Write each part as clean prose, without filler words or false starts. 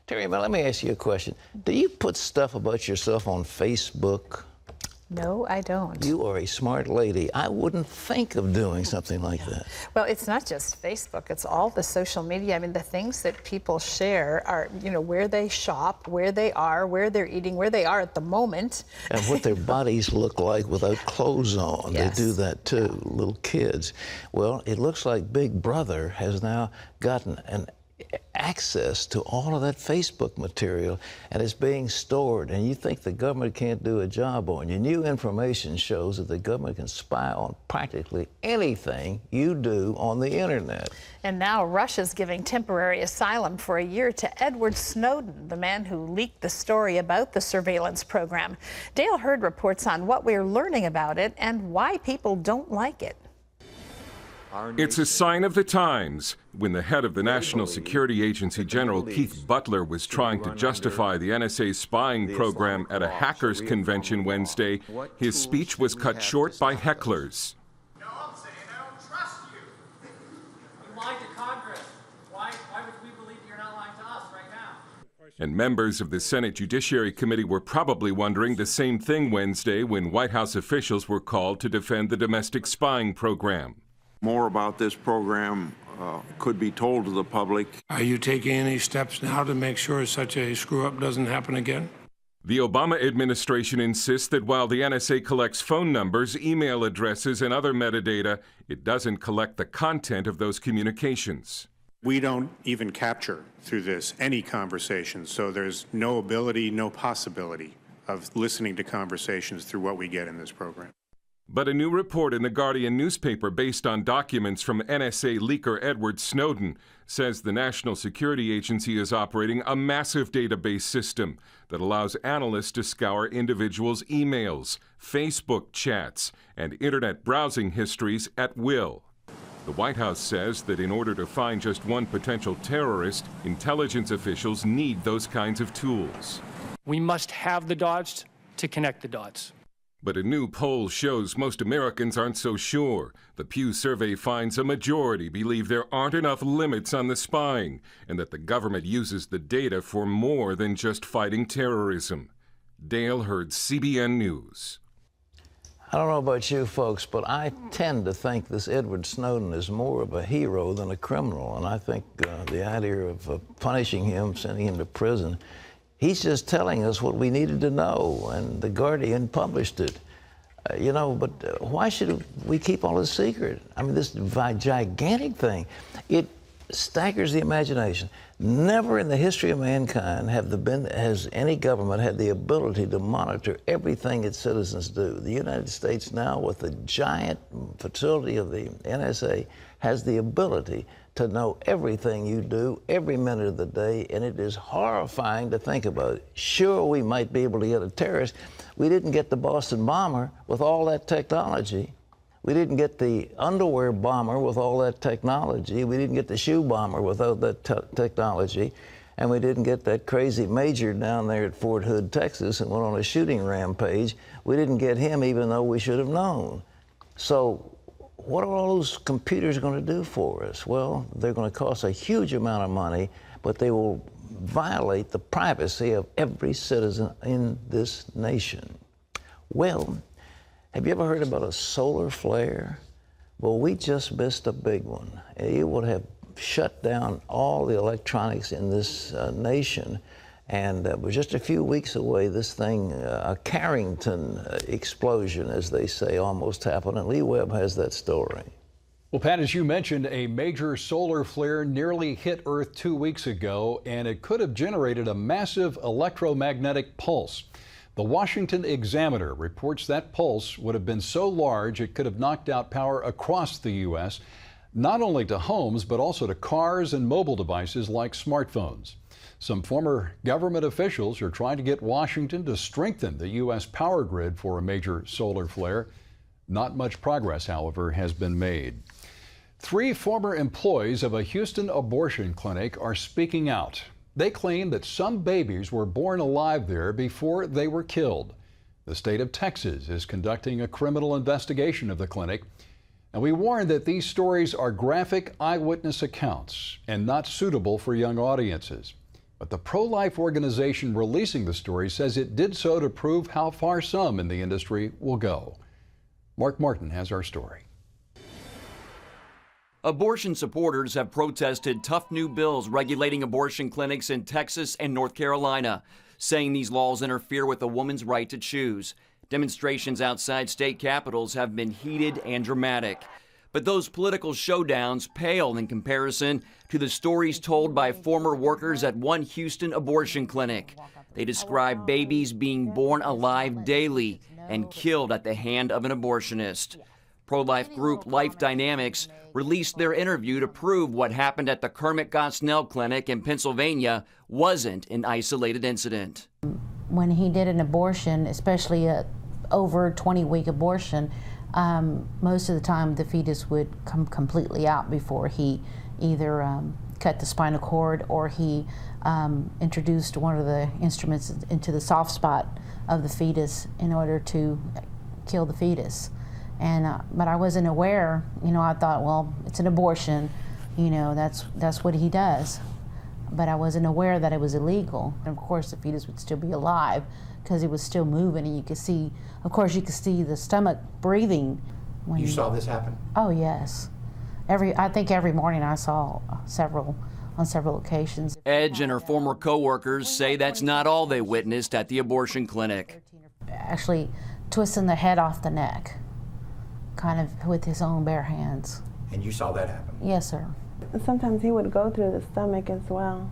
Terry, let me ask you a question. Do you put stuff about yourself on Facebook? No, I don't. You are a smart lady. I wouldn't think of doing something like that. Well, it's not just Facebook, it's all the social media. I mean, the things that people share are, you know, where they shop, where they are, where they're eating, where they are at the moment. And what their bodies look like without clothes on. Yes. They do that too, little kids. Well, it looks like Big Brother has now gotten an access to all of that Facebook material, and it's being stored, and you think the government can't do a job on you. New information shows that the government can spy on practically anything you do on the internet. And now Russia's giving temporary asylum for a year to Edward Snowden, the man who leaked the story about the surveillance program. Dale Hurd reports on what we're learning about it and why people don't like it. It's a sign of the times. When the head of the National Security Agency, General Keith Butler, was trying to justify the NSA's spying program at a hackers convention Wednesday, his speech was cut short by hecklers. No, I'm saying I don't trust you. You lied to Congress. Why would we believe you're not lying to us right now? And members of the Senate Judiciary Committee were probably wondering the same thing Wednesday when White House officials were called to defend the domestic spying program. More about this program could be told to the public. Are you taking any steps now to make sure such a screw-up doesn't happen again? The Obama administration insists that while the NSA collects phone numbers, email addresses, and other metadata, it doesn't collect the content of those communications. We don't even capture through this any conversations, so there's no ability, no possibility of listening to conversations through what we get in this program. But a new report in the Guardian newspaper based on documents from NSA leaker Edward Snowden says the National Security Agency is operating a massive database system that allows analysts to scour individuals' emails, Facebook chats, and internet browsing histories at will. The White House says that in order to find just one potential terrorist, intelligence officials need those kinds of tools. We must have the dots to connect the dots. But a new poll shows most Americans aren't so sure. The Pew survey finds a majority believe there aren't enough limits on the spying and that the government uses the data for more than just fighting terrorism. Dale Hurd, CBN News. I don't know about you folks, but I tend to think this Edward Snowden is more of a hero than a criminal, and I think the idea of punishing him, sending him to prison, he's just telling us what we needed to know, and The Guardian published it. You know, but why should we keep all this secret? I mean, this gigantic thing, it staggers the imagination. Never in the history of mankind has any government had the ability to monitor everything its citizens do. The United States now, with the giant facility of the NSA, has the ability to know everything you do every minute of the day, and it is horrifying to think about it. Sure, we might be able to get a terrorist. We didn't get the Boston bomber with all that technology. We didn't get the underwear bomber with all that technology. We didn't get the shoe bomber without that technology. And we didn't get that crazy major down there at Fort Hood, Texas, and went on a shooting rampage. We didn't get him even though we should have known. So what are all those computers going to do for us? Well, they're going to cost a huge amount of money, but they will violate the privacy of every citizen in this nation. Well, have you ever heard about a solar flare? Well, we just missed a big one. It would have shut down all the electronics in this nation. And we're just a few weeks away, this thing, a Carrington explosion, as they say, almost happened. And Lee Webb has that story. Well, Pat, as you mentioned, a major solar flare nearly hit Earth 2 weeks ago, and it could have generated a massive electromagnetic pulse. The Washington Examiner reports that pulse would have been so large it could have knocked out power across the U.S., not only to homes, but also to cars and mobile devices like smartphones. Some former government officials are trying to get Washington to strengthen the U.S. power grid for a major solar flare. Not much progress, however, has been made. 3 former employees of a Houston abortion clinic are speaking out. They claim that some babies were born alive there before they were killed. The state of Texas is conducting a criminal investigation of the clinic, and we warn that these stories are graphic eyewitness accounts and not suitable for young audiences. But the pro-life organization releasing the story says it did so to prove how far some in the industry will go. Mark Martin has our story. Abortion supporters have protested tough new bills regulating abortion clinics in Texas and North Carolina, saying these laws interfere with a woman's right to choose. Demonstrations outside state capitals have been heated and dramatic. But those political showdowns pale in comparison to the stories told by former workers at one Houston abortion clinic. They describe babies being born alive daily and killed at the hand of an abortionist. Pro-life group Life Dynamics released their interview to prove what happened at the Kermit Gosnell Clinic in Pennsylvania wasn't an isolated incident. When he did an abortion, especially a over 20-week abortion, most of the time the fetus would come completely out before he either cut the spinal cord or he introduced one of the instruments into the soft spot of the fetus in order to kill the fetus. But I wasn't aware, I thought, well, it's an abortion, that's what he does. But I wasn't aware that it was illegal. And of course the fetus would still be alive because it was still moving, and you could see, the stomach breathing. You saw this happen? Oh yes. I think every morning I saw on several occasions. Edge and her former co-workers say that's not all they witnessed at the abortion clinic. Actually twisting the head off the neck, kind of with his own bare hands. And you saw that happen? Yes, sir. Sometimes he would go through the stomach as well.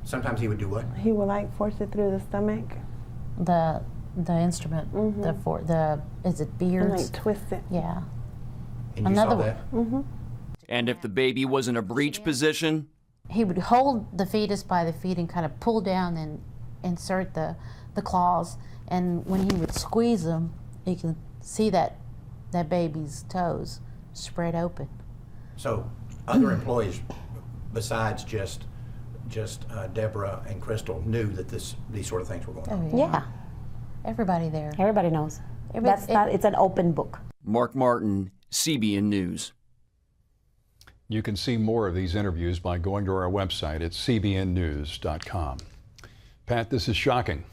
Sometimes he would do what? He would force it through the stomach. The instrument, is it beards? And twist it. Yeah. And you saw that? Mm-hmm. And if the baby was in a breech position? He would hold the fetus by the feet and kind of pull down and insert the claws. And when he would squeeze them, you can see that baby's toes spread open. So other employees besides just Deborah and Crystal knew that these sort of things were going on? Oh, yeah. Everybody there. Everybody knows. It's an open book. Mark Martin, CBN News. You can see more of these interviews by going to our website at cbnnews.com. Pat, this is shocking.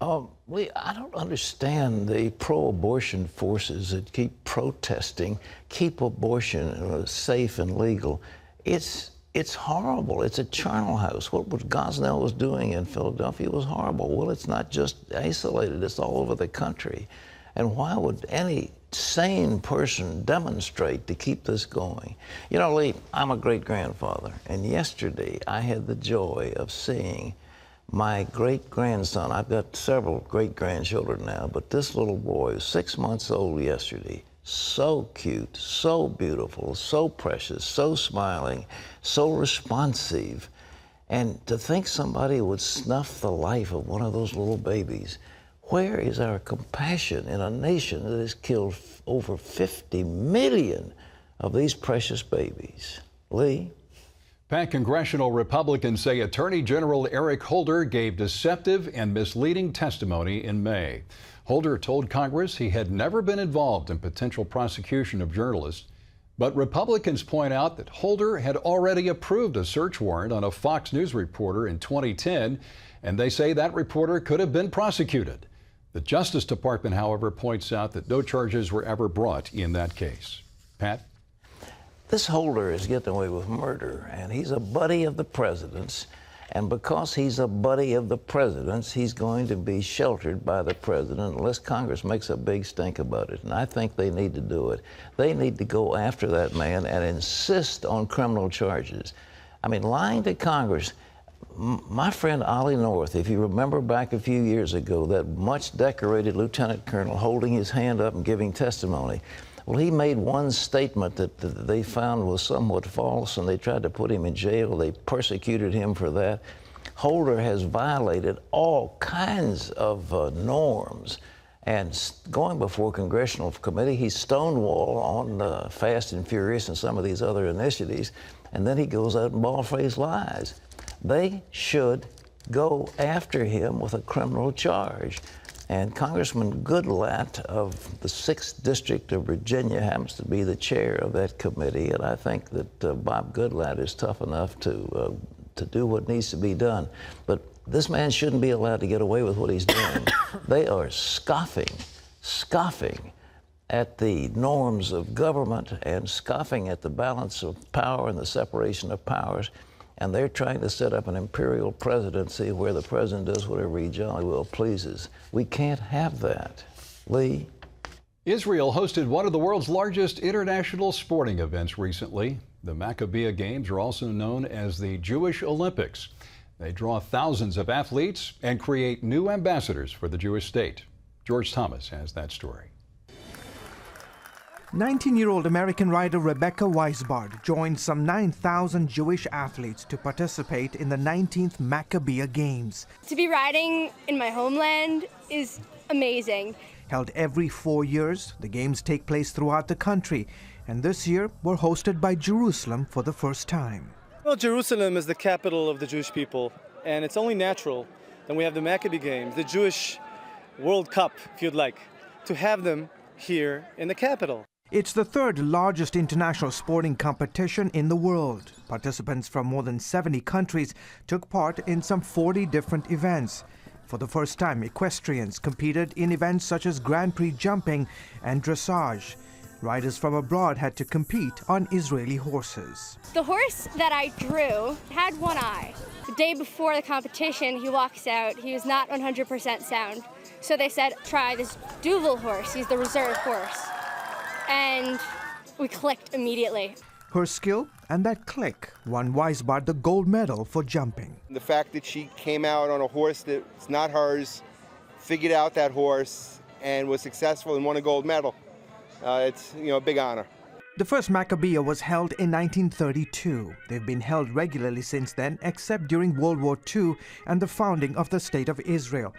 I don't understand the pro-abortion forces that keep protesting, keep abortion safe and legal. It's horrible. It's a charnel house. What Gosnell was doing in Philadelphia was horrible. Well, it's not just isolated. It's all over the country. And why would any sane person demonstrate to keep this going? Lee, I'm a great-grandfather, and yesterday I had the joy of seeing my great-grandson. I've got several great-grandchildren now, but this little boy was 6 months old yesterday. So cute, so beautiful, so precious, so smiling, so responsive. And to think somebody would snuff the life of one of those little babies. Where is our compassion in a nation that has killed over 50 million of these precious babies? Lee? Pat, congressional Republicans say Attorney General Eric Holder gave deceptive and misleading testimony in May. Holder told Congress he had never been involved in potential prosecution of journalists, but Republicans point out that Holder had already approved a search warrant on a Fox News reporter in 2010, and they say that reporter could have been prosecuted. The Justice Department, however, points out that no charges were ever brought in that case. Pat? This Holder is getting away with murder, and he's a buddy of the president's. And because he's a buddy of the president's, he's going to be sheltered by the president unless Congress makes a big stink about it. And I think they need to do it. They need to go after that man and insist on criminal charges. I mean, lying to Congress. My friend Ollie North, if you remember back a few years ago, that much decorated lieutenant colonel holding his hand up and giving testimony. Well, he made one statement that they found was somewhat false, and they tried to put him in jail. They persecuted him for that. Holder has violated all kinds of norms. And going before congressional committee, he stonewalled on Fast and Furious and some of these other initiatives, and then he goes out and bald-faced lies. They should go after him with a criminal charge. And Congressman Goodlatte of the 6th District of Virginia happens to be the chair of that committee, and I think that Bob Goodlatte is tough enough to to do what needs to be done. But this man shouldn't be allowed to get away with what he's doing. They are scoffing at the norms of government and scoffing at the balance of power and the separation of powers. And they're trying to set up an imperial presidency where the president does whatever he jolly well pleases. We can't have that. Lee? Israel hosted one of the world's largest international sporting events recently. The Maccabiah Games are also known as the Jewish Olympics. They draw thousands of athletes and create new ambassadors for the Jewish state. George Thomas has that story. 19-year-old American rider Rebecca Weisbard joined some 9,000 Jewish athletes to participate in the 19th Maccabiah Games. To be riding in my homeland is amazing. Held every 4 years, the games take place throughout the country, and this year were hosted by Jerusalem for the first time. Well, Jerusalem is the capital of the Jewish people, and it's only natural that we have the Maccabi Games, the Jewish World Cup, if you'd like, to have them here in the capital. It's the third largest international sporting competition in the world. Participants from more than 70 countries took part in some 40 different events. For the first time, equestrians competed in events such as Grand Prix jumping and dressage. Riders from abroad had to compete on Israeli horses. The horse that I drew had one eye. The day before the competition, he walks out. He was not 100% sound. So they said, try this Duval horse. He's the reserve horse. And we clicked immediately. Her skill and that click won Weisbard the gold medal for jumping. The fact that she came out on a horse that's not hers, figured out that horse, and was successful and won a gold medal. It's a big honor. The first Maccabiah was held in 1932. They've been held regularly since then, except during World War II and the founding of the State of Israel.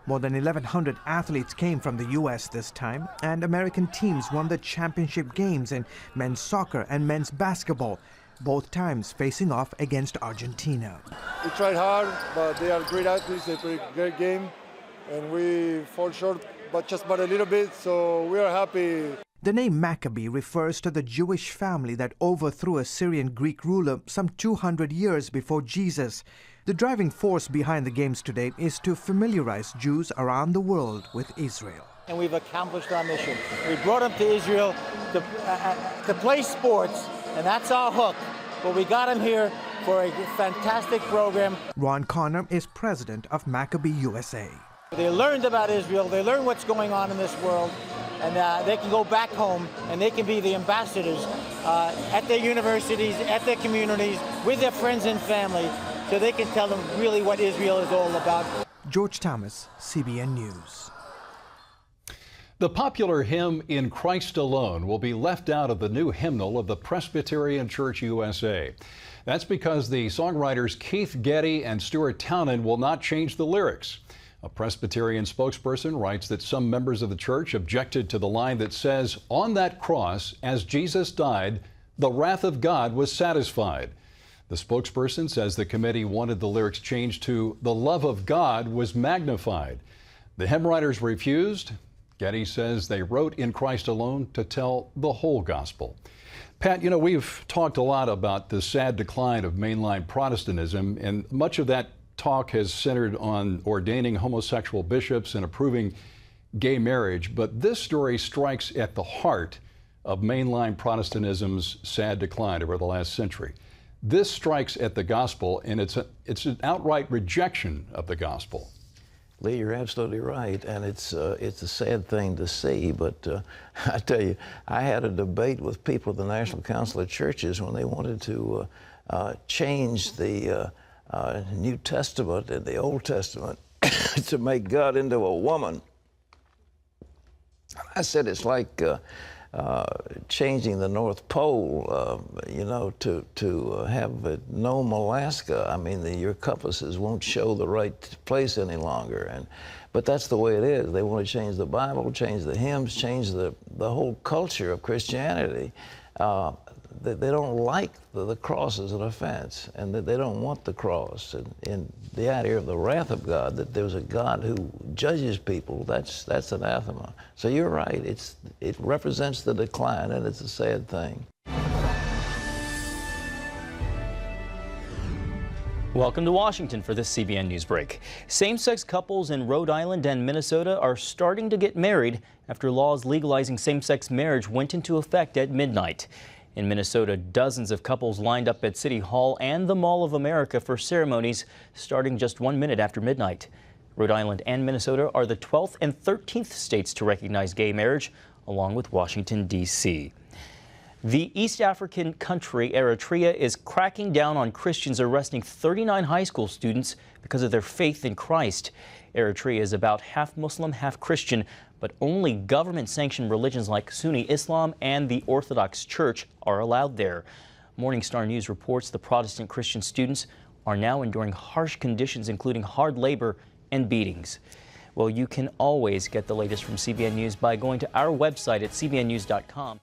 More than 1,100 athletes came from the U.S. this time, and American teams won the championship games in men's soccer and men's basketball, both times facing off against Argentina. We tried hard, but they are great athletes. They play a great game, and we fall short, but just by a little bit, so we are happy. The name Maccabee refers to the Jewish family that overthrew a Syrian Greek ruler some 200 years before Jesus. The driving force behind the games today is to familiarize Jews around the world with Israel. And we've accomplished our mission. We brought them to Israel to play sports, and that's our hook. But we got them here for a fantastic program. Ron Connor is president of Maccabee USA. They learned about Israel, they learned what's going on in this world, and they can go back home and they can be the ambassadors at their universities, at their communities, with their friends and family, so they can tell them really what Israel is all about. George Thomas, CBN News. The popular hymn In Christ Alone will be left out of the new hymnal of the Presbyterian Church USA. That's because the songwriters Keith Getty and Stuart Townend will not change the lyrics. A Presbyterian spokesperson writes that some members of the church objected to the line that says, "On that cross, as Jesus died, the wrath of God was satisfied." The spokesperson says the committee wanted the lyrics changed to "the love of God was magnified." The hymn writers refused. Getty says they wrote In Christ Alone to tell the whole gospel. Pat, we've talked a lot about the sad decline of mainline Protestantism, and much of that talk has centered on ordaining homosexual bishops and approving gay marriage, but this story strikes at the heart of mainline Protestantism's sad decline over the last century. This strikes at the gospel, and it's an outright rejection of the gospel. Lee, you're absolutely right, and it's a sad thing to see, but I tell you, I had a debate with people at the National Council of Churches when they wanted to change the New Testament and the Old Testament to make God into a woman. I said it's like changing the North Pole, to have Nome, Alaska. I mean, your compasses won't show the right place any longer. But that's the way it is. They want to change the Bible, change the hymns, change the whole culture of Christianity. They don't like the cross as an offense, and that they don't want the cross. And the idea of the wrath of God, that there's a God who judges people, that's anathema. So you're right, it represents the decline, and it's a sad thing. Welcome to Washington for this CBN News Break. Same-sex couples in Rhode Island and Minnesota are starting to get married after laws legalizing same-sex marriage went into effect at midnight. In Minnesota, dozens of couples lined up at City Hall and the Mall of America for ceremonies starting just 1 minute after midnight. Rhode Island and Minnesota are the 12th and 13th states to recognize gay marriage, along with Washington, D.C. The East African country Eritrea is cracking down on Christians arresting 39 high school students because of their faith in Christ. Eritrea is about half Muslim, half Christian, but only government-sanctioned religions like Sunni Islam and the Orthodox Church are allowed there. Morning Star News reports the Protestant Christian students are now enduring harsh conditions, including hard labor and beatings. Well, you can always get the latest from CBN News by going to our website at cbnnews.com.